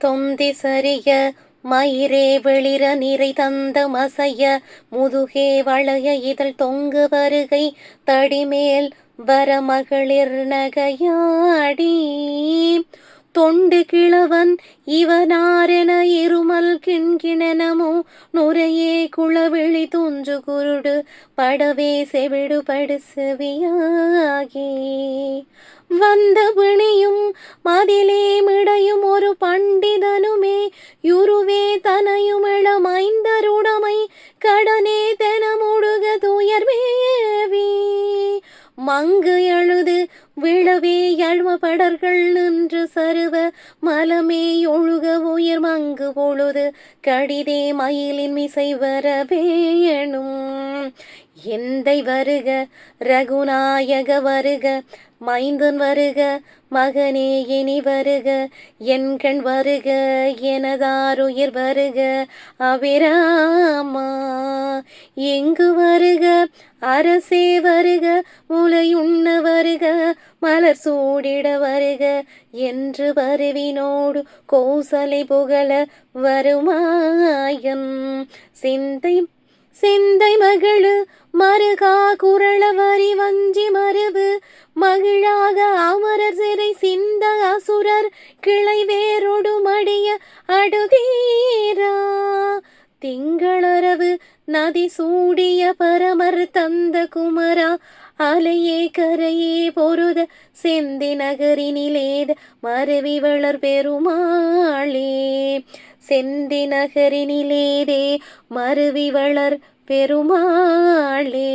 தொந்தி சரிய மயிரே வெளிர நிறை தந்த மசைய முதுகே வளைய இதழ் தொங்கு வருகை தடிமேல் வர மகளிர் நகையாடி தொண்டு கிழவன் இவனாரென இருமல் கிண்கிணனமோ நுரையே குளவிழி துஞ்சு குருடு படவே செவிடு படு செவியாகி வந்த பிணியும் மதிலே மிடையும் ஒரு பண்டிதனுமே யுருவே தனையுமிழ மைந்தருடமை கடனே தெனமுடுக துயர்மேவி மங்கு எழுது விழவே எழுமபடர்கள் நின்று சருவ மலமே ஒழுக உயர் மங்கு பொழுது கடிதே மயிலின் மிசை வர வேணும் எந்தை வருக ரகுநாயக வருக மைந்தன் வருக மகனே இனி வருக என்கண் வருக எனதாருயிர் வருக அபிராமா எங்கு வருக அரசே வருக முலையுண்ண வருக மலர் சூடிட வருக என்று வருவினோடு கோசலை புகழ வருமாயன் சிந்தை மகளு மருகா குரள வரி வஞ்சி மருவு மகிழாக அமரர் சிறை சிந்த அசுரர் கிளை வேறொடு மடிய அடுதீரா திங்களரவு நதி சூடிய பரமர் தந்த குமரா அலையே கரையே பொருத செந்தி நகரினிலேத மருவி வளர் பெருமாளே செந்தி நகரினிலேதே மருவி வளர் பெருமாளே.